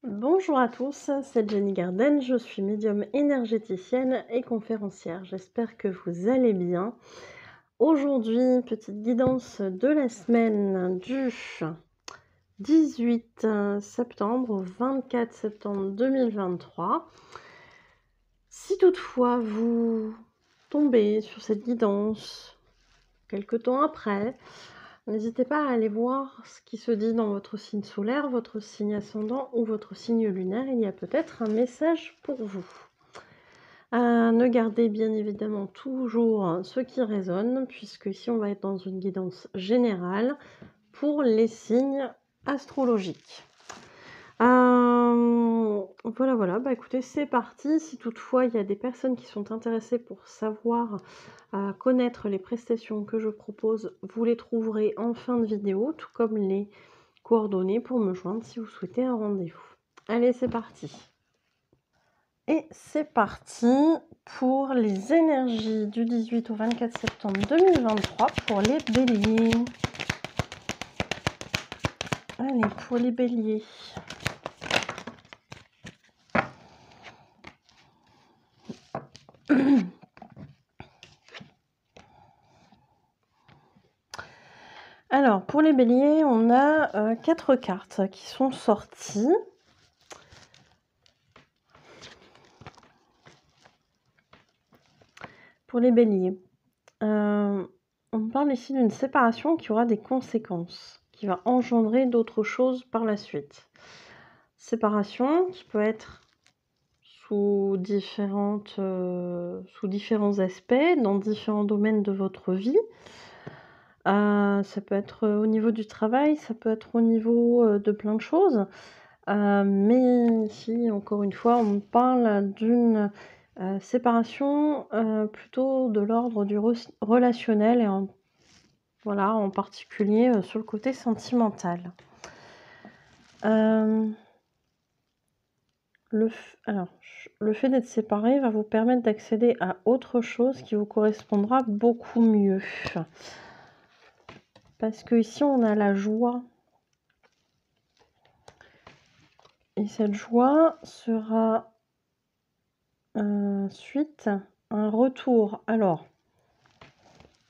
Bonjour à tous, c'est Jenny Garden, je suis médium énergéticienne et conférencière. J'espère que vous allez bien. Aujourd'hui, petite guidance de la semaine du 18 septembre au 24 septembre 2023. Si toutefois vous tombez sur cette guidance quelque temps après, n'hésitez pas à aller voir ce qui se dit dans votre signe solaire, votre signe ascendant ou votre signe lunaire. Il y a peut-être un message pour vous. Ne gardez bien évidemment toujours ce qui résonne, puisque ici on va être dans une guidance générale pour les signes astrologiques. Voilà, bah écoutez, c'est parti. Si toutefois il y a des personnes qui sont intéressées pour savoir connaître les prestations que je propose, vous les trouverez en fin de vidéo, tout comme les coordonnées pour me joindre si vous souhaitez un rendez-vous. Allez, c'est parti. Et c'est parti pour les énergies du 18 au 24 septembre 2023 pour les béliers. Allez, pour les béliers. Alors, pour les béliers, on a 4 cartes qui sont sorties. Pour les béliers, on parle ici d'une séparation qui aura des conséquences, qui va engendrer d'autres choses par la suite. Séparation qui peut être sous différents aspects, dans différents domaines de votre vie. Ça peut être au niveau du travail, ça peut être au niveau de plein de choses. Mais ici, encore une fois, on parle d'une séparation plutôt de l'ordre du relationnel et en particulier sur le côté sentimental. Le fait d'être séparé va vous permettre d'accéder à autre chose qui vous correspondra beaucoup mieux. Parce que ici, on a la joie. Et cette joie sera suite un retour. Alors,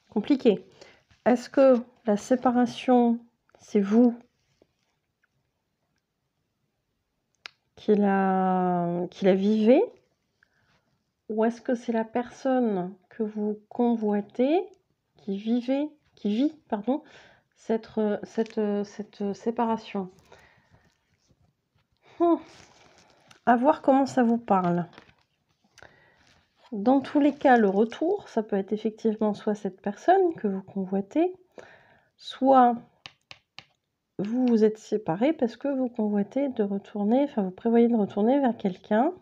compliqué. Est-ce que la séparation, c'est vous qui la vivez, ou est-ce que c'est la personne que vous convoitez qui vit cette séparation? À voir comment ça vous parle. Dans tous les cas, le retour, ça peut être effectivement soit cette personne que vous convoitez, soit vous vous êtes séparés parce que vous convoitez de retourner, vous prévoyez de retourner vers quelqu'un.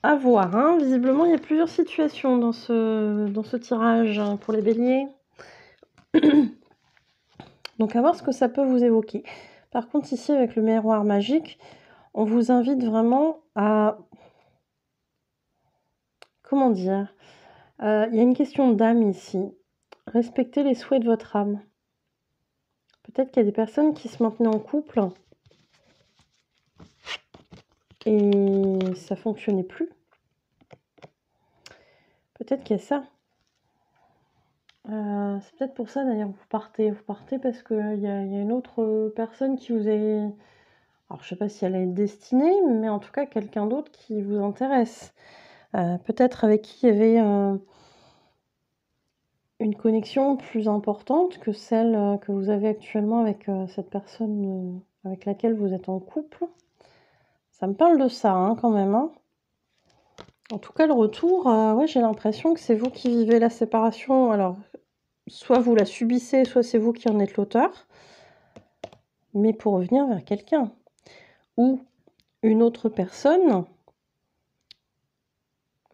À voir, hein. Visiblement, il y a plusieurs situations dans ce tirage pour les béliers. Donc, à voir ce que ça peut vous évoquer. Par contre, ici, avec le miroir magique, on vous invite vraiment à... Comment dire ? Il y a une question d'âme ici. Respectez les souhaits de votre âme. Peut-être qu'il y a des personnes qui se maintenaient en couple et ça fonctionnait plus. Peut-être qu'il y a ça. C'est peut-être pour ça d'ailleurs vous partez parce qu'il y a une autre personne qui vous est... Alors je sais pas si elle est destinée, mais en tout cas quelqu'un d'autre qui vous intéresse. Peut-être avec qui il y avait une connexion plus importante que celle que vous avez actuellement avec cette personne avec laquelle vous êtes en couple. Ça me parle de ça hein, quand même. Hein. En tout cas le retour, ouais, j'ai l'impression que c'est vous qui vivez la séparation. Alors soit vous la subissez, soit c'est vous qui en êtes l'auteur. Mais pour revenir vers quelqu'un. Ou une autre personne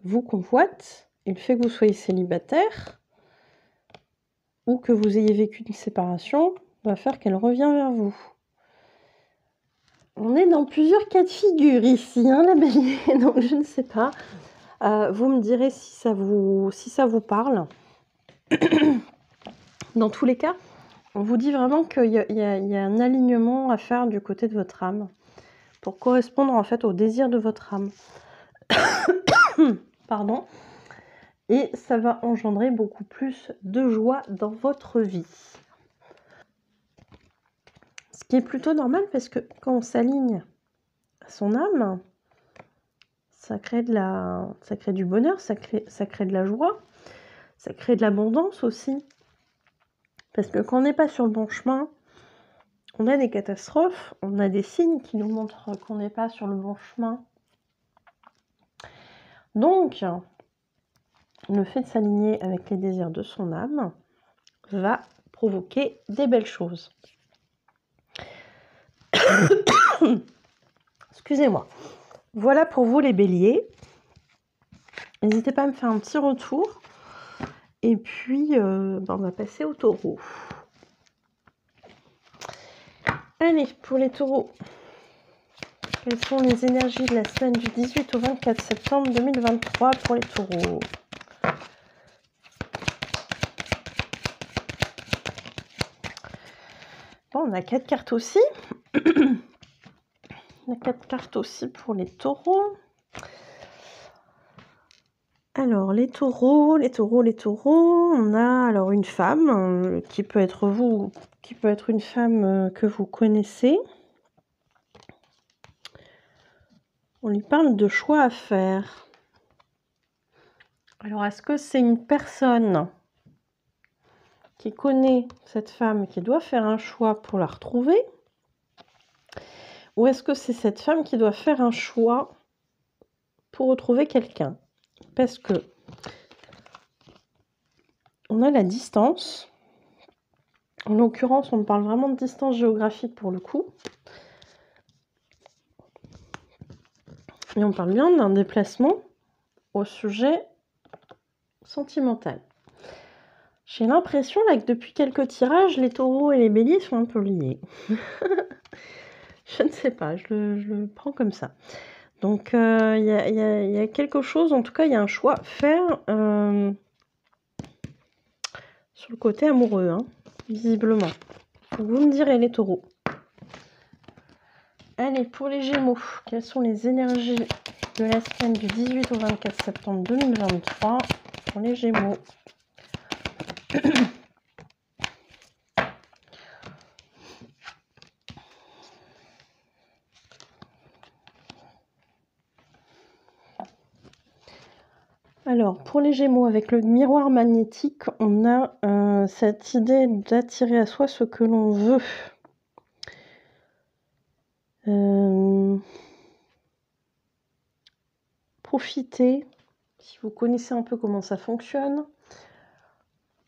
vous convoite, et le fait que vous soyez célibataire ou que vous ayez vécu une séparation va faire qu'elle revient vers vous. On est dans plusieurs cas de figure ici, hein, la bélier, donc je ne sais pas. Vous me direz si ça vous parle. Dans tous les cas, On vous dit vraiment qu'il y a un alignement à faire du côté de votre âme pour correspondre en fait au désir de votre âme. Pardon. Et ça va engendrer beaucoup plus de joie dans votre vie. Ce qui est plutôt normal parce que quand on s'aligne à son âme, ça crée du bonheur, ça crée de la joie, ça crée de l'abondance aussi. Parce que quand on n'est pas sur le bon chemin, on a des catastrophes, on a des signes qui nous montrent qu'on n'est pas sur le bon chemin. Donc, le fait de s'aligner avec les désirs de son âme va provoquer des belles choses. Excusez-moi. Voilà pour vous les béliers. N'hésitez pas à me faire un petit retour. Et puis, on va passer aux taureaux. Allez, pour les taureaux. Quelles sont les énergies de la semaine du 18 au 24 septembre 2023 pour les taureaux? Bon, on a 4 cartes aussi. On a 4 cartes aussi pour les taureaux. Alors, les taureaux, on a alors une femme qui peut être vous, qui peut être une femme que vous connaissez. On lui parle de choix à faire. Alors, est-ce que c'est une personne qui connaît cette femme qui doit faire un choix pour la retrouver? Ou est-ce que c'est cette femme qui doit faire un choix pour retrouver quelqu'un? Parce que on a la distance. En l'occurrence, on parle vraiment de distance géographique pour le coup. Et on parle bien d'un déplacement au sujet sentimental. J'ai l'impression là que depuis quelques tirages, les taureaux et les béliers sont un peu liés. Je ne sais pas, je le prends comme ça. Donc, il y a quelque chose, en tout cas, il y a un choix à faire sur le côté amoureux, hein, visiblement. Donc, vous me direz, les taureaux. Allez, pour les gémeaux, quelles sont les énergies de la semaine du 18 au 24 septembre 2023 pour les gémeaux? Alors, pour les gémeaux, avec le miroir magnétique, on a cette idée d'attirer à soi ce que l'on veut. Profitez, si vous connaissez un peu comment ça fonctionne,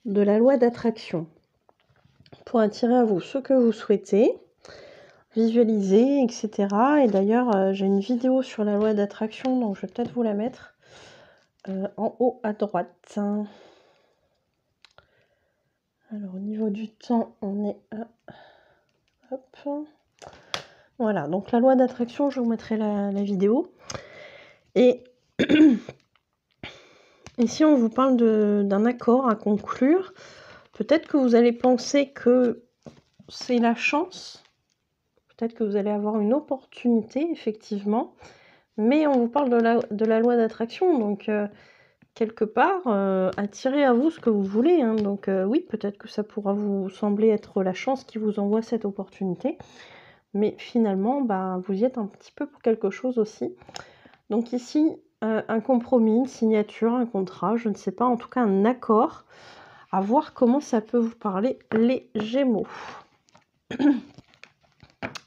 de la loi d'attraction pour attirer à vous ce que vous souhaitez, visualiser, etc. Et d'ailleurs, j'ai une vidéo sur la loi d'attraction, donc je vais peut-être vous la mettre en haut à droite. Alors, au niveau du temps, on est à... Hop. Voilà, donc la loi d'attraction, je vous mettrai la vidéo. Et ici, on vous parle d'un accord à conclure. Peut-être que vous allez penser que c'est la chance. Peut-être que vous allez avoir une opportunité, effectivement. Mais on vous parle de la loi d'attraction. Donc, quelque part, attirez à vous ce que vous voulez. Hein. Donc, oui, peut-être que ça pourra vous sembler être la chance qui vous envoie cette opportunité. Mais finalement, bah, vous y êtes un petit peu pour quelque chose aussi. Donc ici, un compromis, une signature, un contrat, je ne sais pas, en tout cas un accord. À voir comment ça peut vous parler, les Gémeaux.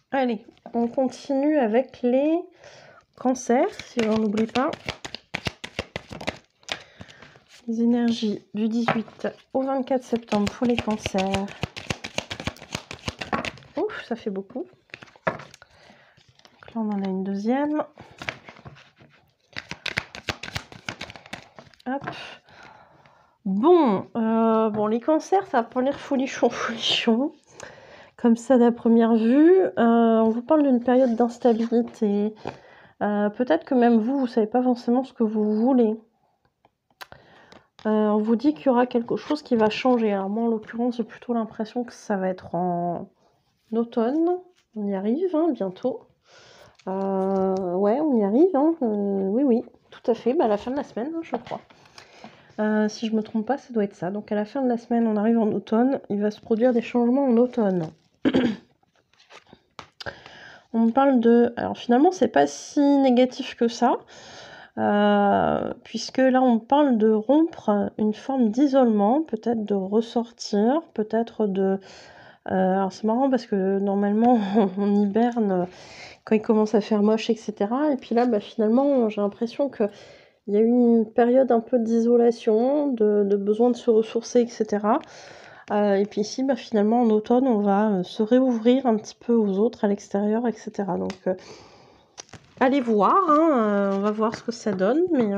Allez, on continue avec les Cancers, si j'en oublie pas. Les énergies du 18 au 24 septembre pour les Cancers. Ouf, ça fait beaucoup. Donc là, on en a une deuxième. Hop. Bon, les cancers, ça va pas l'air folichon. Comme ça, d'à première vue, on vous parle d'une période d'instabilité. Peut-être que même vous savez pas forcément ce que vous voulez. On vous dit qu'il y aura quelque chose qui va changer. Alors moi, en l'occurrence, j'ai plutôt l'impression que ça va être en automne. On y arrive, hein, bientôt. Ouais, on y arrive, hein. Oui, oui, tout à fait. Bah, à la fin de la semaine, hein, je crois. Si je me trompe pas, ça doit être ça. Donc à la fin de la semaine, on arrive en automne. Il va se produire des changements en automne. On parle de... Alors finalement, c'est pas si négatif que ça. Puisque là, on parle de rompre une forme d'isolement, peut-être de ressortir, peut-être de... alors c'est marrant parce que normalement, on hiberne quand il commence à faire moche, etc. Et puis là, bah, finalement, j'ai l'impression que il y a eu une période un peu d'isolation, de besoin de se ressourcer, etc. Et puis ici, bah, finalement, en automne, on va se réouvrir un petit peu aux autres à l'extérieur, etc. Donc, allez voir, hein, on va voir ce que ça donne, mais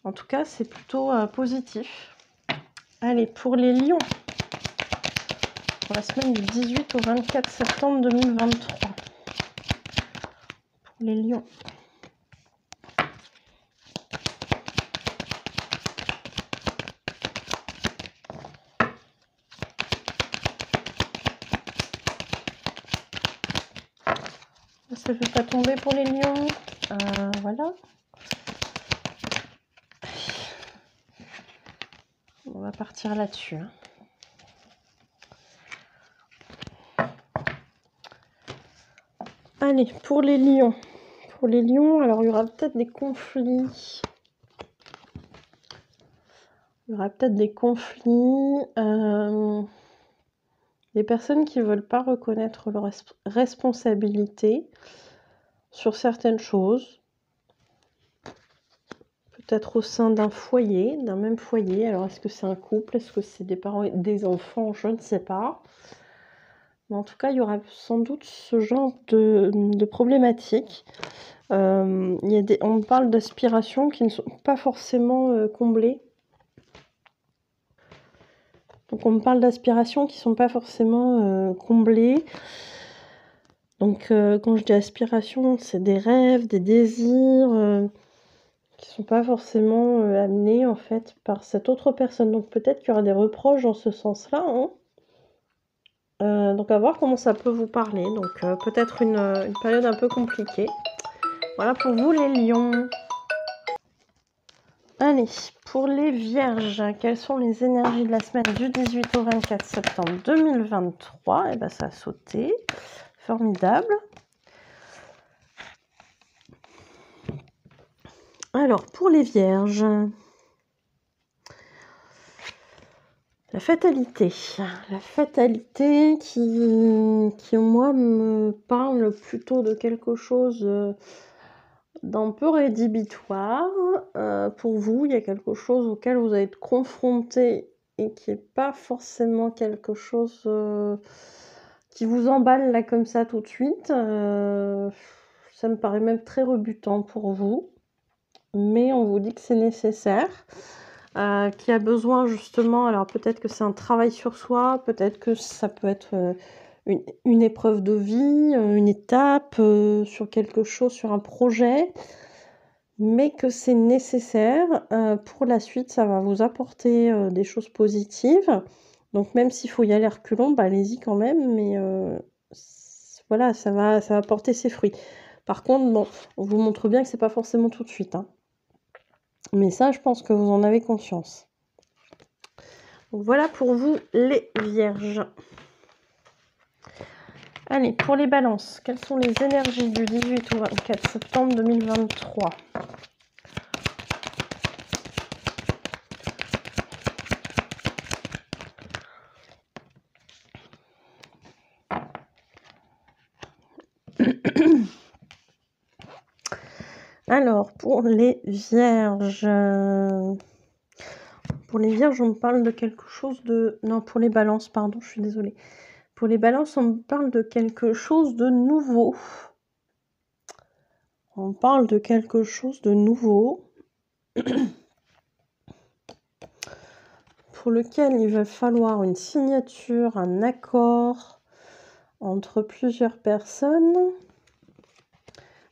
en tout cas, c'est plutôt positif. Allez, pour les lions, pour la semaine du 18 au 24 septembre 2023. Pour les lions. Ça ne veut pas tomber pour les lions. Voilà. On va partir là-dessus. Allez, pour les lions. Pour les lions, alors il y aura peut-être des conflits. Il y aura peut-être des conflits. Des personnes qui ne veulent pas reconnaître leur responsabilité sur certaines choses. Peut-être au sein d'un foyer, d'un même foyer. Alors, est-ce que c'est un couple? Est-ce que c'est des parents et des enfants? Je ne sais pas. Mais en tout cas, il y aura sans doute ce genre de problématiques. On parle d'aspirations qui ne sont pas forcément comblées. Donc, on me parle d'aspirations qui ne sont pas forcément comblées. Donc, quand je dis aspiration, c'est des rêves, des désirs... qui sont pas forcément amenés en fait par cette autre personne. Donc peut-être qu'il y aura des reproches dans ce sens-là. Hein. Donc à voir comment ça peut vous parler. Donc peut-être une période un peu compliquée. Voilà pour vous les lions. Allez, pour les vierges, quelles sont les énergies de la semaine du 18 au 24 septembre 2023? Eh bien ça a sauté. Formidable. Alors, pour les vierges, la fatalité qui moi, me parle plutôt de quelque chose d'un peu rédhibitoire. Pour vous, il y a quelque chose auquel vous allez être confronté et qui n'est pas forcément quelque chose qui vous emballe là comme ça tout de suite. Ça me paraît même très rebutant pour vous. Mais on vous dit que c'est nécessaire, qui a besoin justement, alors peut-être que c'est un travail sur soi, peut-être que ça peut être une épreuve de vie, une étape sur quelque chose, sur un projet, mais que c'est nécessaire. Pour la suite, ça va vous apporter des choses positives. Donc même s'il faut y aller reculons, bah, allez-y quand même, mais voilà, ça va porter ses fruits. Par contre, bon, on vous montre bien que c'est pas forcément tout de suite, hein. Mais ça, je pense que vous en avez conscience. Donc voilà pour vous les vierges. Allez, pour les balances, quelles sont les énergies du 18 au 24 septembre 2023? Alors, pour les vierges... Pour les vierges, on me parle de quelque chose de... Non, pour les balances, pardon, je suis désolée. Pour les balances, on me parle de quelque chose de nouveau. On parle de quelque chose de nouveau. Pour lequel il va falloir une signature, un accord entre plusieurs personnes.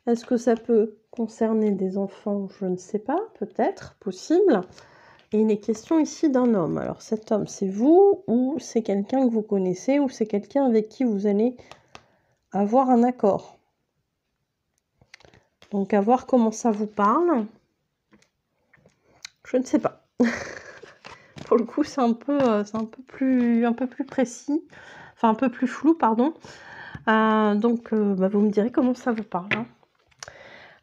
Est-ce que ça peut concerner des enfants? Je ne sais pas, peut-être, possible. Et il est question ici d'un homme. Alors cet homme, c'est vous ou c'est quelqu'un que vous connaissez ou c'est quelqu'un avec qui vous allez avoir un accord. Donc à voir comment ça vous parle. Je ne sais pas. Pour le coup, c'est un peu plus précis. Enfin, un peu plus flou, pardon. Donc, vous me direz comment ça vous parle. Hein.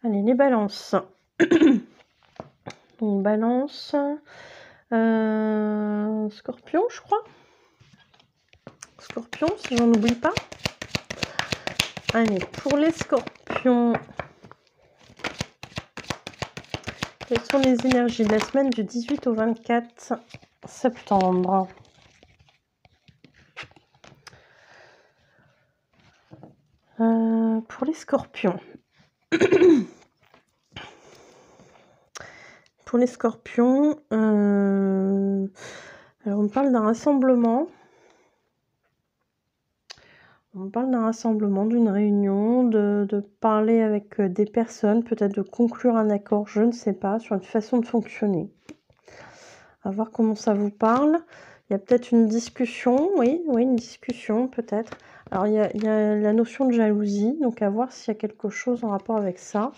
Allez, les balances. Donc, balance. Scorpion, je crois. Scorpion, si j'en oublie pas. Allez, pour les scorpions. Quelles sont les énergies de la semaine du 18 au 24 septembre? Pour les scorpions. Pour les scorpions, alors on parle d'un rassemblement. On parle d'un rassemblement, d'une réunion, de parler avec des personnes, peut-être de conclure un accord, je ne sais pas, sur une façon de fonctionner. À voir comment ça vous parle. Il y a peut-être une discussion, oui, une discussion peut-être. Alors il y a la notion de jalousie, donc à voir s'il y a quelque chose en rapport avec ça.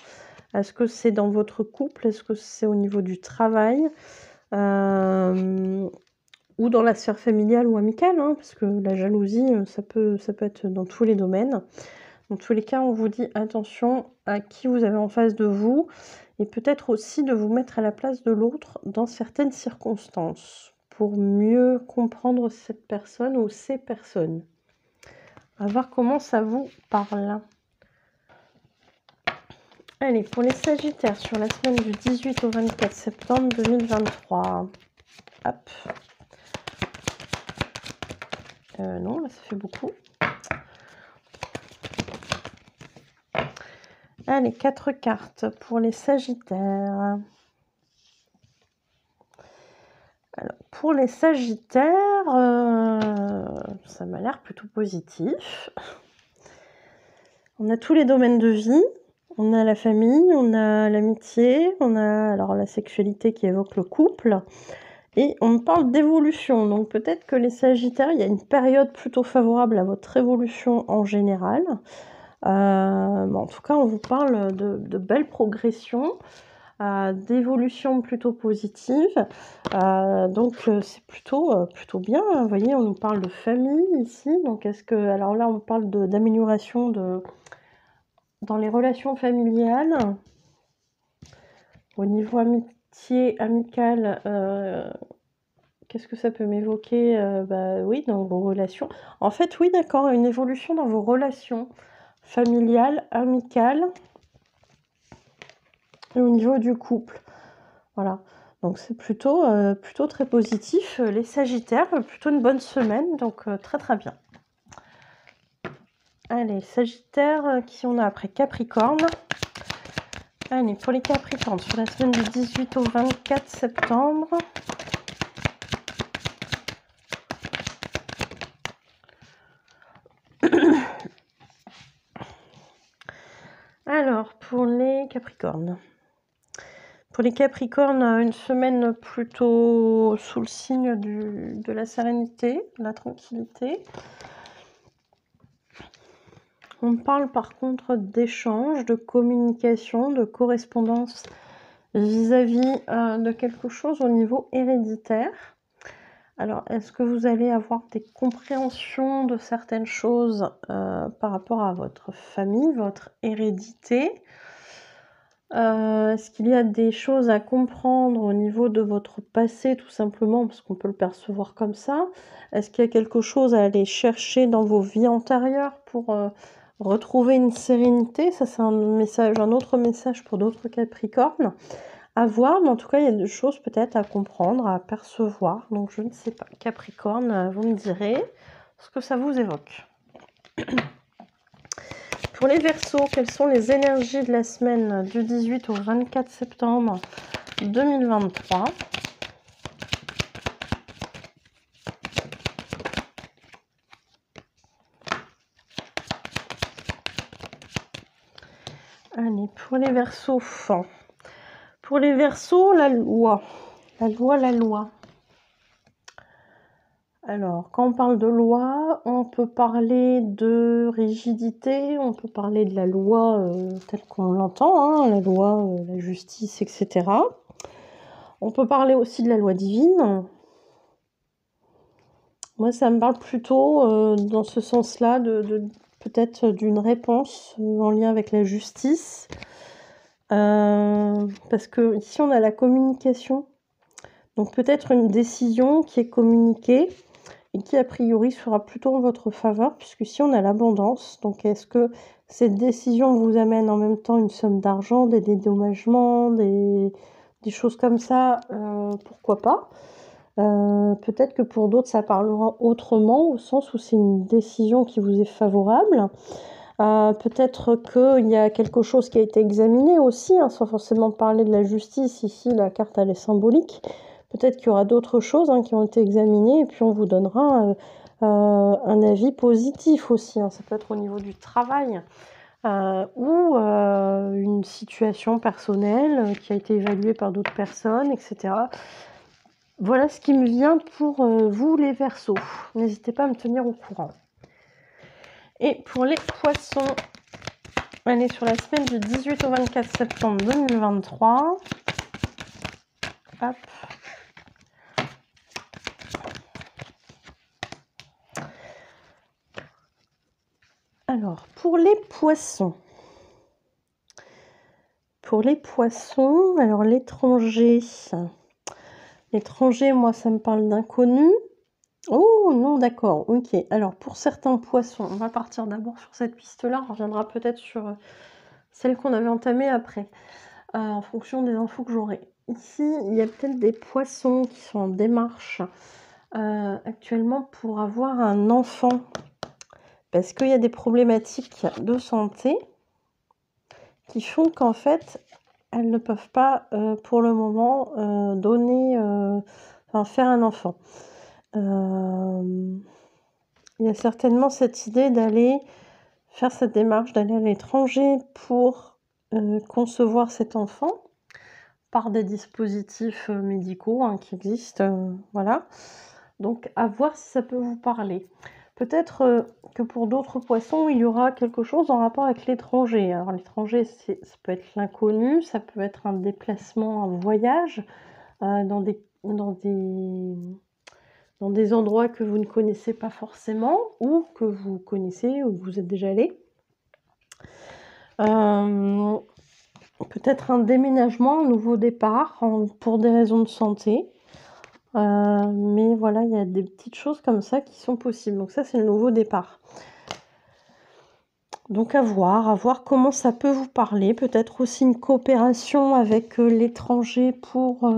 Est-ce que c'est dans votre couple? Est-ce que c'est au niveau du travail? Ou dans la sphère familiale ou amicale, hein, parce que la jalousie, ça peut être dans tous les domaines. Dans tous les cas, on vous dit attention à qui vous avez en face de vous et peut-être aussi de vous mettre à la place de l'autre dans certaines circonstances pour mieux comprendre cette personne ou ces personnes. On va voir comment ça vous parle. Allez, pour les Sagittaires, sur la semaine du 18 au 24 septembre 2023. Hop. Non, là, ça fait beaucoup. Allez, 4 cartes pour les Sagittaires. Alors, pour les Sagittaires, ça m'a l'air plutôt positif. On a tous les domaines de vie. On a la famille, on a l'amitié, on a alors la sexualité qui évoque le couple. Et on parle d'évolution. Donc peut-être que les Sagittaires, il y a une période plutôt favorable à votre évolution en général. En tout cas, on vous parle de belles progressions, d'évolution plutôt positive. Donc c'est plutôt bien. Vous voyez, on nous parle de famille ici. Donc est-ce que... Alors là, on parle d'amélioration dans les relations familiales. Au niveau amitié, amical, qu'est-ce que ça peut m'évoquer? Oui, dans vos relations. En fait, oui, d'accord, une évolution dans vos relations familiales, amicales et au niveau du couple. Voilà. Donc c'est plutôt très positif. Les Sagittaires, plutôt une bonne semaine, donc très très bien. Allez, Sagittaire, qui on a après? Capricorne. Allez, pour les Capricornes, sur la semaine du 18 au 24 septembre. Alors, pour les Capricornes. Pour les Capricornes, une semaine plutôt sous le signe de la sérénité, de la tranquillité. On parle par contre d'échange, de communication, de correspondance vis-à-vis de quelque chose au niveau héréditaire. Alors, est-ce que vous allez avoir des compréhensions de certaines choses par rapport à votre famille, votre hérédité? Est-ce qu'il y a des choses à comprendre au niveau de votre passé, tout simplement, parce qu'on peut le percevoir comme ça? Est-ce qu'il y a quelque chose à aller chercher dans vos vies antérieures pour retrouver une sérénité? Ça, c'est un autre message pour d'autres Capricornes. À voir, mais en tout cas, il y a des choses peut-être à comprendre, à percevoir. Donc, je ne sais pas. Capricorne, vous me direz ce que ça vous évoque. Pour les Verseaux, quelles sont les énergies de la semaine du 18 au 24 septembre 2023? Allez, pour les Verseaux, la loi. La loi, la loi. Alors, quand on parle de loi, on peut parler de rigidité, on peut parler de la loi telle qu'on l'entend, hein, la loi, la justice, etc. On peut parler aussi de la loi divine. Moi, ça me parle plutôt dans ce sens-là, peut-être d'une réponse en lien avec la justice. Parce que ici, on a la communication. Donc, peut-être une décision qui est communiquée et qui, a priori, sera plutôt en votre faveur, puisque ici, on a l'abondance. Donc, est-ce que cette décision vous amène en même temps une somme d'argent, des dédommagements, des choses comme ça, pourquoi pas. Peut-être que pour d'autres, ça parlera autrement, au sens où c'est une décision qui vous est favorable. Peut-être qu'il y a quelque chose qui a été examiné aussi, hein, sans forcément parler de la justice. Ici, la carte, elle est symbolique. Peut-être qu'il y aura d'autres choses qui ont été examinées et puis on vous donnera un avis positif aussi. Hein. Ça peut être au niveau du travail ou une situation personnelle qui a été évaluée par d'autres personnes, etc. Voilà ce qui me vient pour vous les Verseaux. N'hésitez pas à me tenir au courant. Et pour les Poissons, on est sur la semaine du 18 au 24 septembre 2023. Hop. Alors, pour les Poissons. Alors l'étranger. L'étranger, moi, ça me parle d'inconnu. Oh non, d'accord, ok. Alors, pour certains Poissons, on va partir d'abord sur cette piste-là. On reviendra peut-être sur celle qu'on avait entamée après, en fonction des infos que j'aurai. Ici, il y a peut-être des Poissons qui sont en démarche actuellement pour avoir un enfant. Parce qu'il y a des problématiques de santé qui font qu'en fait, elles ne peuvent pas, pour le moment, faire un enfant. Il y a certainement cette idée d'aller faire cette démarche, d'aller à l'étranger pour concevoir cet enfant par des dispositifs médicaux qui existent. Voilà. Donc, à voir si ça peut vous parler. Peut-être que pour d'autres Poissons, il y aura quelque chose en rapport avec l'étranger. Alors, l'étranger, ça peut être l'inconnu, ça peut être un déplacement, un voyage dans des endroits que vous ne connaissez pas forcément ou que vous connaissez ou que vous êtes déjà allé. Peut-être un déménagement, un nouveau départ pour des raisons de santé. Mais voilà, il y a des petites choses comme ça qui sont possibles. Donc ça, c'est le nouveau départ. Donc à voir comment ça peut vous parler. Peut-être aussi une coopération avec l'étranger pour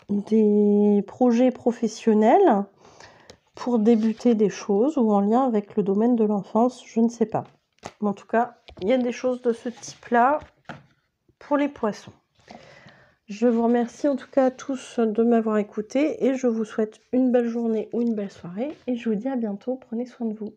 des projets professionnels, pour débuter des choses ou en lien avec le domaine de l'enfance, je ne sais pas. Mais en tout cas, il y a des choses de ce type-là pour les Poissons. Je vous remercie en tout cas à tous de m'avoir écouté et je vous souhaite une belle journée ou une belle soirée et je vous dis à bientôt. Prenez soin de vous.